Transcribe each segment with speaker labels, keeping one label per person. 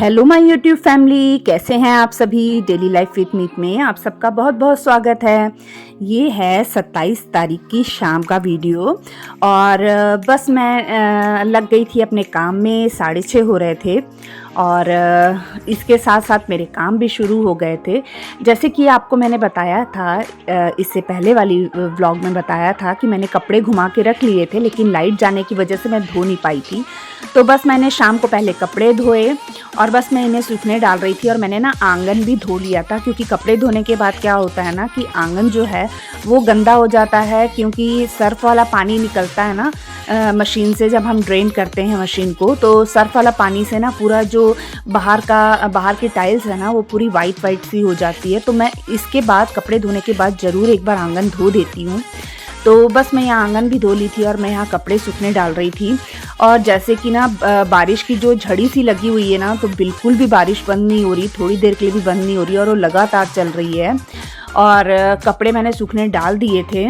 Speaker 1: Hello my YouTube family, कैसे हैं आप सभी। डेली लाइफ विद मीत में आप सबका बहुत बहुत स्वागत है। ये है 27 तारीख की शाम का वीडियो और बस मैं लग गई थी अपने काम में। 6:30 हो रहे थे और इसके साथ साथ मेरे काम भी शुरू हो गए थे। जैसे कि आपको मैंने बताया था, इससे पहले वाली व्लॉग में बताया था कि मैंने कपड़े घुमा के रख लिए थे, लेकिन लाइट जाने की वजह से मैं धो नहीं पाई थी। तो बस मैंने शाम को पहले कपड़े धोए और बस मैं इन्हें सूखने डाल रही थी। और मैंने ना आंगन भी धो लिया था, क्योंकि कपड़े धोने के बाद क्या होता है ना कि आंगन जो है वो गंदा हो जाता है, क्योंकि सर्फ वाला पानी निकलता है ना मशीन से। जब हम ड्रेन करते हैं मशीन को, तो सर्फ वाला पानी से ना पूरा जो बाहर की टाइल्स है ना वो पूरी वाइट सी हो जाती है। तो मैं इसके बाद कपड़े धोने के बाद ज़रूर एक बार आंगन धो देती हूँ। तो बस मैं यहाँ आंगन भी धो ली थी और मैं यहाँ कपड़े सूखने डाल रही थी। और जैसे कि ना बारिश की जो झड़ी सी लगी हुई है ना, तो बिल्कुल भी बारिश बंद नहीं हो रही, थोड़ी देर के लिए भी बंद नहीं हो रही और वो लगातार चल रही है। और कपड़े मैंने सूखने डाल दिए थे।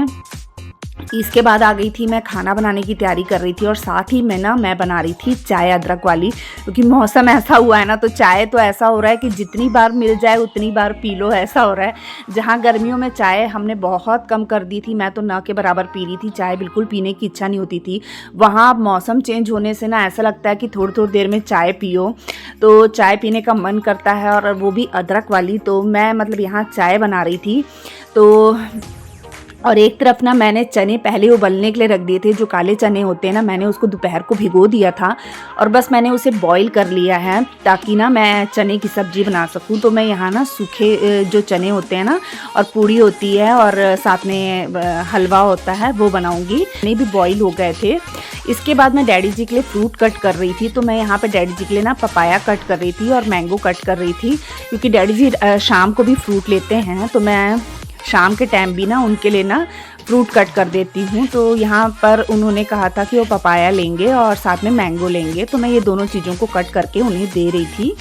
Speaker 1: इसके बाद आ गई थी मैं खाना बनाने की तैयारी कर रही थी और साथ ही मैं बना रही थी चाय अदरक वाली, क्योंकि मौसम ऐसा हुआ है ना, तो चाय तो ऐसा हो रहा है कि जितनी बार मिल जाए उतनी बार पी लो, ऐसा हो रहा है। जहाँ गर्मियों में चाय हमने बहुत कम कर दी थी, मैं तो ना के बराबर पी रही थी, चाय बिल्कुल पीने की इच्छा नहीं होती थी। वहाँ अब मौसम चेंज होने से ना ऐसा लगता है कि थोड़ी देर में चाय पियो, तो चाय पीने का मन करता है, और वो भी अदरक वाली। तो मैं यहाँ चाय बना रही थी। तो और एक तरफ ना मैंने चने पहले उबलने के लिए रख दिए थे। जो काले चने होते हैं ना, मैंने उसको दोपहर को भिगो दिया था और बस मैंने उसे बॉईल कर लिया है, ताकि ना मैं चने की सब्ज़ी बना सकूं। तो मैं यहाँ ना सूखे जो चने होते हैं ना, और पूड़ी होती है और साथ में हलवा होता है, वो बनाऊँगी। चने भी बॉईल हो गए थे। इसके बाद मैं डैडी जी के लिए फ्रूट कट कर रही थी। तो मैं यहाँ पे डैडी जी के लिए ना पपाया कट कर रही थी और मैंगो कट कर रही थी, क्योंकि डैडी जी शाम को भी फ्रूट लेते हैं। तो मैं शाम के टाइम भी ना उनके लिए ना फ्रूट कट कर देती हूँ। तो यहाँ पर उन्होंने कहा था कि वो पपाया लेंगे और साथ में मैंगो लेंगे, तो मैं ये दोनों चीज़ों को कट करके उन्हें दे रही थी।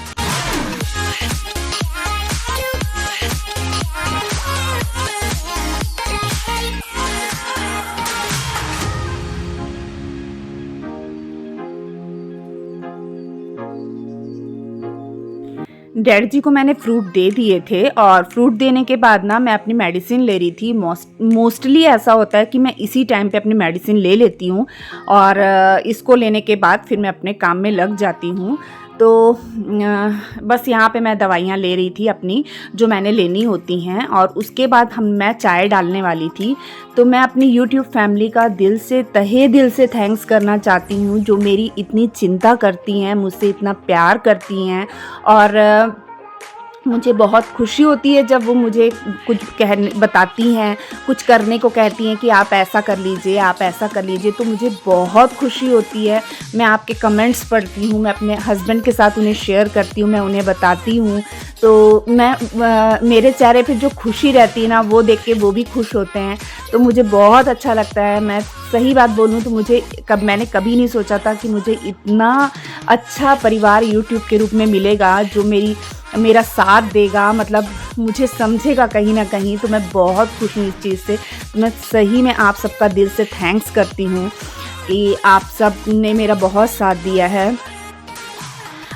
Speaker 1: डैडी जी को मैंने फ्रूट दे दिए थे और फ्रूट देने के बाद ना मैं अपनी मेडिसिन ले रही थी। मोस्टली ऐसा होता है कि मैं इसी टाइम पे अपनी मेडिसिन ले लेती हूँ और इसको लेने के बाद फिर मैं अपने काम में लग जाती हूँ। तो बस यहाँ पे मैं दवाइयाँ ले रही थी अपनी, जो मैंने लेनी होती हैं, और उसके बाद मैं चाय डालने वाली थी। तो मैं अपनी यूट्यूब फैमिली का तहे दिल से थैंक्स करना चाहती हूँ, जो मेरी इतनी चिंता करती हैं, मुझसे इतना प्यार करती हैं। और मुझे बहुत खुशी होती है जब वो मुझे कुछ बताती हैं, कुछ करने को कहती हैं कि आप ऐसा कर लीजिए, आप ऐसा कर लीजिए। तो मुझे बहुत खुशी होती है। मैं आपके कमेंट्स पढ़ती हूँ, मैं अपने हस्बैंड के साथ उन्हें शेयर करती हूँ, मैं उन्हें बताती हूँ। तो मेरे चेहरे पे जो खुशी रहती है ना, वो देख के वो भी खुश होते हैं। तो मुझे बहुत अच्छा लगता है। मैं सही बात बोलूँ तो मैंने कभी नहीं सोचा था कि मुझे इतना अच्छा परिवार यूट्यूब के रूप में मिलेगा, जो मेरा साथ देगा, मुझे समझेगा कहीं ना कहीं। तो मैं बहुत खुश हूँ इस चीज़ से। मैं सही में आप सबका दिल से थैंक्स करती हूँ कि आप सब ने मेरा बहुत साथ दिया है।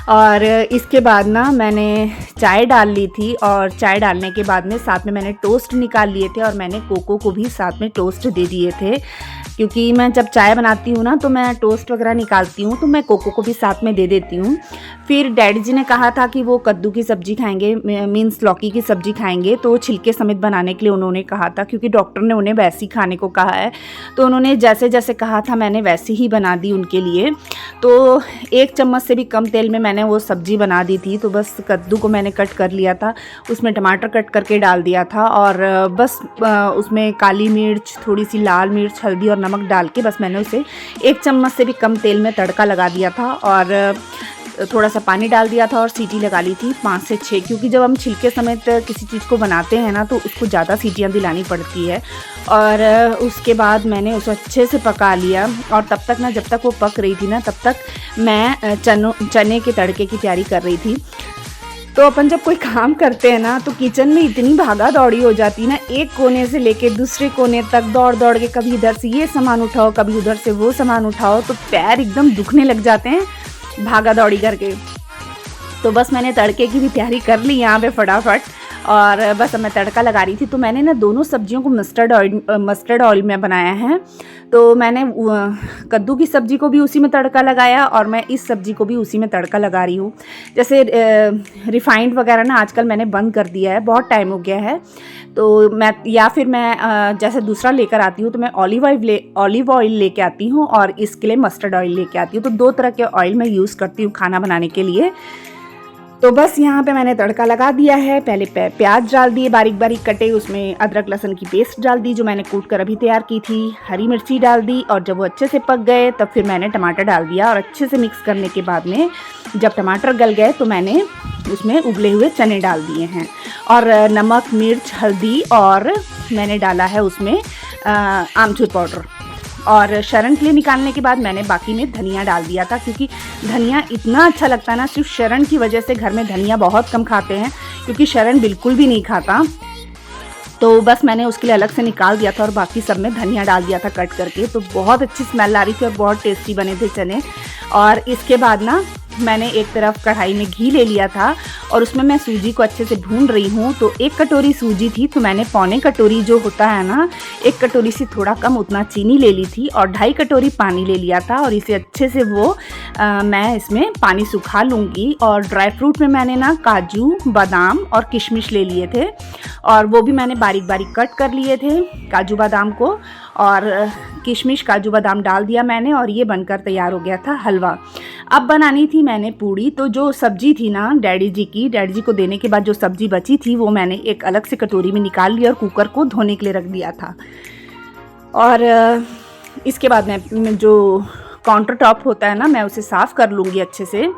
Speaker 1: और इसके बाद ना मैंने चाय डाल ली थी, और चाय डालने के बाद में साथ में मैंने टोस्ट निकाल लिए थे और मैंने कोको को भी साथ में टोस्ट दे दिए थे, क्योंकि मैं जब चाय बनाती हूँ ना तो मैं टोस्ट वगैरह निकालती हूँ, तो मैं कोको को भी साथ में दे देती हूँ। फिर डैडी जी ने कहा था कि वो कद्दू की सब्ज़ी खाएंगे, मीन्स लौकी की सब्ज़ी खाएंगे, तो छिलके समेत बनाने के लिए उन्होंने कहा था, क्योंकि डॉक्टर ने उन्हें वैसे ही खाने को कहा है। तो उन्होंने जैसे जैसे कहा था मैंने वैसे ही बना दी उनके लिए। तो 1 चम्मच से भी कम तेल में मैंने वो सब्ज़ी बना दी थी। तो बस कद्दू को मैंने कट कर लिया था, उसमें टमाटर कट करके डाल दिया था, और बस उसमें काली मिर्च, थोड़ी सी लाल मिर्च, हल्दी और नमक डाल के बस मैंने उसे 1 चम्मच से भी कम तेल में तड़का लगा दिया था, और थोड़ा सा पानी डाल दिया था और सीटी लगा ली थी 5 से 6, क्योंकि जब हम छिलके समेत किसी चीज़ को बनाते हैं ना तो उसको ज़्यादा सीटियाँ दिलानी पड़ती है। और उसके बाद मैंने उसे अच्छे से पका लिया, और तब तक ना, जब तक वो पक रही थी ना, तब तक मैं चने के तड़के की तैयारी कर रही थी। तो अपन जब कोई काम करते हैं ना, तो किचन में इतनी भागा दौड़ी हो जाती है ना, एक कोने से लेके दूसरे कोने तक दौड़ दौड़ के, कभी इधर से ये सामान उठाओ, कभी उधर से वो सामान उठाओ, तो पैर एकदम दुखने लग जाते हैं भागा दौड़ी करके। तो बस मैंने तड़के की भी तैयारी कर ली यहाँ पे फटाफट, और बस अब मैं तड़का लगा रही थी। तो मैंने ना दोनों सब्जियों को मस्टर्ड ऑयल में बनाया है। तो मैंने कद्दू की सब्ज़ी को भी उसी में तड़का लगाया और मैं इस सब्ज़ी को भी उसी में तड़का लगा रही हूँ। जैसे रिफाइंड वगैरह ना आजकल मैंने बंद कर दिया है, बहुत टाइम हो गया है। तो मैं जैसे दूसरा लेकर आती हूँ तो मैं ऑलिव ऑयल लेके आती हूँ और इसके लिए मस्टर्ड ऑयल लेके आती हूँ। तो 2 तरह के ऑयल मैं यूज़ करती हूँ खाना बनाने के लिए। तो बस यहाँ पे मैंने तड़का लगा दिया है। पहले प्याज डाल दिए बारीक बारीक कटे, उसमें अदरक लहसुन की पेस्ट डाल दी जो मैंने कूट कर अभी तैयार की थी, हरी मिर्ची डाल दी, और जब वो अच्छे से पक गए तब फिर मैंने टमाटर डाल दिया और अच्छे से मिक्स करने के बाद में जब टमाटर गल गए तो मैंने उसमें उबले हुए चने डाल दिए हैं, और नमक, मिर्च, हल्दी, और मैंने डाला है उसमें आमचूर पाउडर। और शरण के लिए निकालने के बाद मैंने बाकी में धनिया डाल दिया था, क्योंकि धनिया इतना अच्छा लगता है ना, सिर्फ शरण की वजह से घर में धनिया बहुत कम खाते हैं, क्योंकि शरण बिल्कुल भी नहीं खाता। तो बस मैंने उसके लिए अलग से निकाल दिया था और बाकी सब में धनिया डाल दिया था कट करके। तो बहुत अच्छी स्मेल आ रही थी और बहुत टेस्टी बने थे चने। और इसके बाद ना मैंने एक तरफ कढ़ाई में घी ले लिया था और उसमें मैं सूजी को अच्छे से भून रही हूँ। तो 1 कटोरी सूजी थी तो मैंने पौने कटोरी जो होता है ना, 1 कटोरी से थोड़ा कम उतना चीनी ले ली थी और 2.5 कटोरी पानी ले लिया था। और इसे अच्छे से मैं इसमें पानी सुखा लूँगी। और ड्राई फ्रूट में मैंने ना काजू, बादाम और किशमिश ले लिए थे और वो भी मैंने बारीक बारीक कट कर लिए थे काजू बादाम को, और किशमिश काजू बादाम डाल दिया मैंने और ये बनकर तैयार हो गया था हलवा। अब बनानी थी मैंने पूड़ी। तो जो सब्जी थी ना डैडी जी को देने के बाद जो सब्जी बची थी वो मैंने एक अलग से कटोरी में निकाल लिया और कुकर को धोने के लिए रख दिया था। और इसके बाद मैं जो काउंटर टॉप होता है ना, मैं उसे साफ़ कर लूँगी अच्छे से।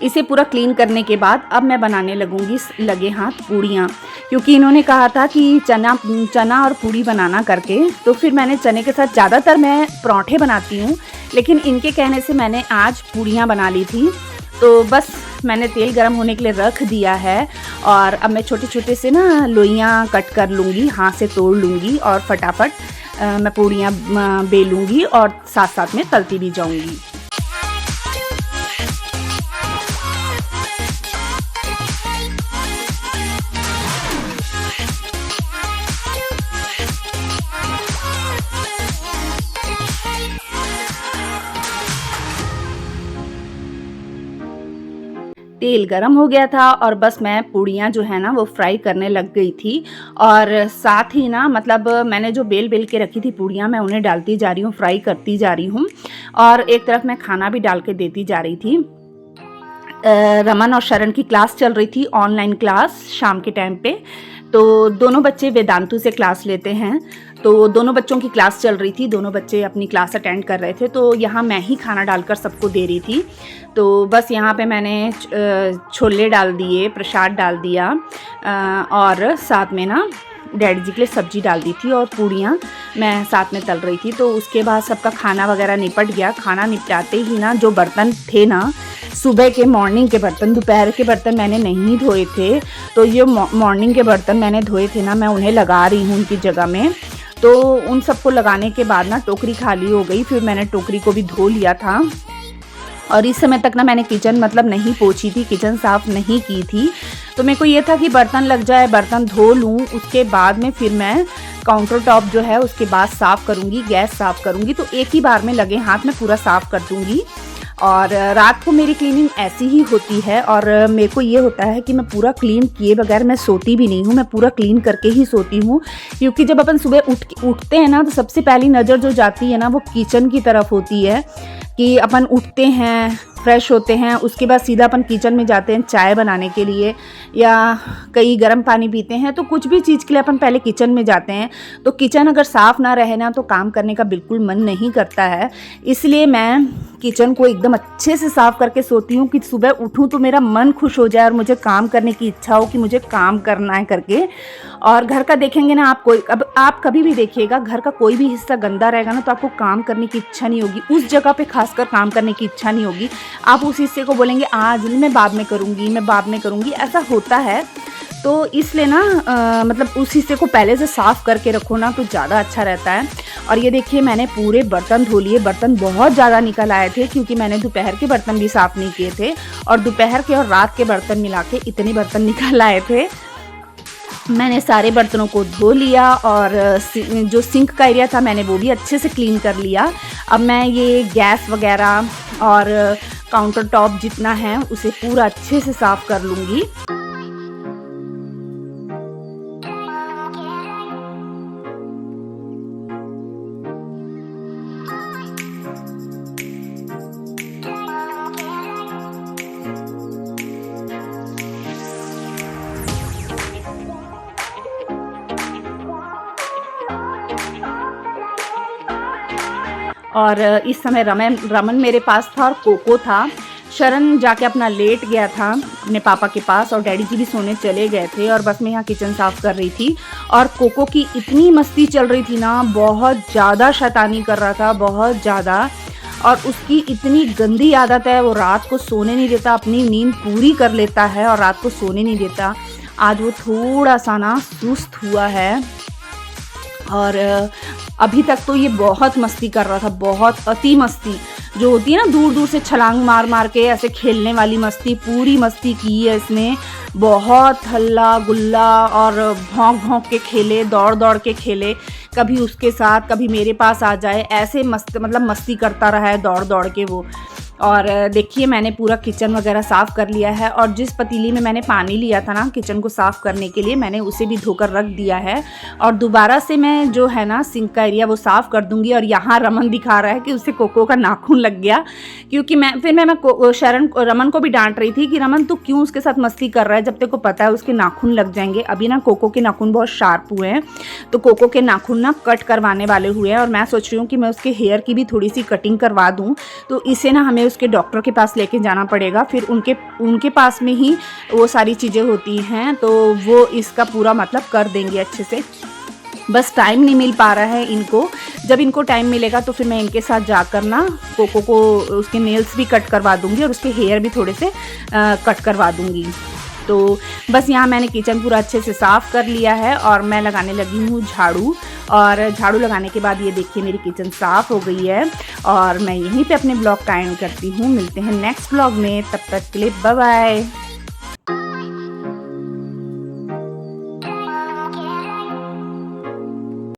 Speaker 1: इसे पूरा क्लीन करने के बाद अब मैं बनाने लगे हाथ पूड़ियाँ, क्योंकि इन्होंने कहा था कि चना और पूड़ी बनाना करके। तो फिर मैंने चने के साथ ज़्यादातर मैं पराठे बनाती हूँ, लेकिन इनके कहने से मैंने आज पूड़ियाँ बना ली थी। तो बस मैंने तेल गरम होने के लिए रख दिया है और अब मैं छोटे छोटे से ना लोइयाँ कट कर लूँगी, हाथ से तोड़ लूँगी और फटाफट मैं पूड़ियाँ बेलूँगी और साथ साथ में तलती भी जाऊँगी। तेल गरम हो गया था और बस मैं पूड़ियाँ जो है ना वो फ्राई करने लग गई थी। और साथ ही ना मतलब मैंने जो बेल के रखी थी पूड़ियाँ, मैं उन्हें डालती जा रही हूँ, फ्राई करती जा रही हूँ। और एक तरफ मैं खाना भी डाल के देती जा रही थी। रमन और शरण की क्लास चल रही थी, ऑनलाइन क्लास शाम के टाइम पे। तो दोनों बच्चे वेदांतु से क्लास लेते हैं, तो दोनों बच्चों की क्लास चल रही थी, दोनों बच्चे अपनी क्लास अटेंड कर रहे थे। तो यहाँ मैं ही खाना डालकर सबको दे रही थी। तो बस यहाँ पे मैंने छोले डाल दिए, प्रसाद डाल दिया और साथ में ना डैडी जी के लिए सब्जी डाल दी थी और पूड़ियाँ मैं साथ में तल रही थी। तो उसके बाद सबका खाना वगैरह निपट गया। खाना निपटाते ही ना जो बर्तन थे ना, सुबह के मॉर्निंग के बर्तन, दोपहर के बर्तन मैंने नहीं धोए थे, तो ये मॉर्निंग के बर्तन मैंने धोए थे ना, मैं उन्हें लगा रही हूँ उनकी जगह में। तो उन सबको लगाने के बाद ना टोकरी खाली हो गई, फिर मैंने टोकरी को भी धो लिया था। और इस समय तक ना मैंने किचन मतलब नहीं पोंछी थी, किचन साफ़ नहीं की थी। तो मेरे को ये था कि बर्तन लग जाए, बर्तन धो लूँ, उसके बाद में फिर मैं काउंटर टॉप जो है उसके बाद साफ़ करूँगी, गैस साफ़ करूँगी। तो एक ही बार में लगे हाथ में पूरा साफ़ कर दूँगी। और रात को मेरी क्लीनिंग ऐसी ही होती है और मेरे को ये होता है कि मैं पूरा क्लीन किए बगैर मैं सोती भी नहीं हूँ, मैं पूरा क्लीन करके ही सोती हूँ। क्योंकि जब अपन सुबह उठते हैं ना, तो सबसे पहली नज़र जो जाती है ना वो किचन की तरफ होती है। कि अपन उठते हैं, फ्रेश होते हैं, उसके बाद सीधा अपन किचन में जाते हैं चाय बनाने के लिए या कई गर्म पानी पीते हैं, तो कुछ भी चीज़ के लिए अपन पहले किचन में जाते हैं। तो किचन अगर साफ़ ना रहे ना तो काम करने का बिल्कुल मन नहीं करता है। इसलिए मैं किचन को एकदम अच्छे से साफ़ करके सोती हूँ कि सुबह उठूँ तो मेरा मन खुश हो जाए और मुझे काम करने की इच्छा हो कि मुझे काम करना है करके। और घर का देखेंगे ना आप कभी भी देखिएगा, घर का कोई भी हिस्सा गंदा रहेगा ना तो आपको काम करने की इच्छा नहीं होगी, उस जगह पे खासकर काम करने की इच्छा नहीं होगी। आप उस हिस्से को बोलेंगे आज मैं बाद में करूँगी, ऐसा होता है। तो इसलिए ना मतलब उस हिस्से को पहले से साफ़ करके रखो ना तो ज़्यादा अच्छा रहता है। और ये देखिए मैंने पूरे बर्तन धो लिए। बर्तन बहुत ज़्यादा निकल आए थे क्योंकि मैंने दोपहर के बर्तन भी साफ़ नहीं किए थे और दोपहर के और रात के बर्तन मिला के इतने बर्तन निकल आए थे। मैंने सारे बर्तनों को धो लिया और जो सिंक का एरिया था मैंने वो भी अच्छे से क्लीन कर लिया। अब मैं ये गैस वगैरह और काउंटर टॉप जितना है उसे पूरा अच्छे से साफ़ कर लूँगी। और इस समय रमन मेरे पास था और कोको था। शरण जाके अपना लेट गया था अपने पापा के पास और डैडी जी भी सोने चले गए थे और बस मैं यहाँ किचन साफ़ कर रही थी। और कोको की इतनी मस्ती चल रही थी ना, बहुत ज़्यादा शैतानी कर रहा था, बहुत ज़्यादा। और उसकी इतनी गंदी आदत है, वो रात को सोने नहीं देता, अपनी नींद पूरी कर लेता है और रात को सोने नहीं देता। आज वो थोड़ा सा ना सुस्त हुआ है और अभी तक तो ये बहुत मस्ती कर रहा था, बहुत अति मस्ती जो होती है ना, दूर दूर से छलांग मार मार के ऐसे खेलने वाली मस्ती, पूरी मस्ती की है इसने। बहुत हल्ला गुल्ला और भौंक भौंक के खेले, दौड़ दौड़ के खेले, कभी उसके साथ कभी मेरे पास आ जाए, ऐसे मस्ती करता रहा है दौड़ दौड़ के वो। और देखिए मैंने पूरा किचन वगैरह साफ़ कर लिया है और जिस पतीली में मैंने पानी लिया था ना किचन को साफ़ करने के लिए, मैंने उसे भी धोकर रख दिया है। और दोबारा से मैं जो है ना सिंक का एरिया वो साफ़ कर दूंगी। और यहाँ रमन दिखा रहा है कि उसे कोको का नाखून लग गया, क्योंकि मैं रमन को भी डांट रही थी कि रमन तू क्यों उसके साथ मस्ती कर रहा है, जब तेरे को पता है उसके नाखून लग जाएंगे। अभी ना कोको के नाखून बहुत शार्प हुए हैं तो कोको के नाखून ना कट करवाने वाले हुए हैं और मैं सोच रही हूँ कि मैं उसके हेयर की भी थोड़ी सी कटिंग करवा दूँ। तो इसे ना हमें उसके डॉक्टर के पास लेके जाना पड़ेगा, फिर उनके पास में ही वो सारी चीज़ें होती हैं तो वो इसका पूरा मतलब कर देंगे अच्छे से। बस टाइम नहीं मिल पा रहा है इनको। जब इनको टाइम मिलेगा तो फिर मैं इनके साथ जाकर ना कोको को उसके नेल्स भी कट करवा दूंगी और उसके हेयर भी थोड़े से कट करवा दूंगी। तो बस यहाँ मैंने किचन पूरा अच्छे से साफ़ कर लिया है और मैं लगाने लगी हूँ झाड़ू। और झाड़ू लगाने के बाद ये देखिए मेरी किचन साफ़ हो गई है और मैं यहीं पे अपने ब्लॉग का एंड करती हूँ। मिलते हैं नेक्स्ट ब्लॉग में, तब तक के लिए बाय बाय।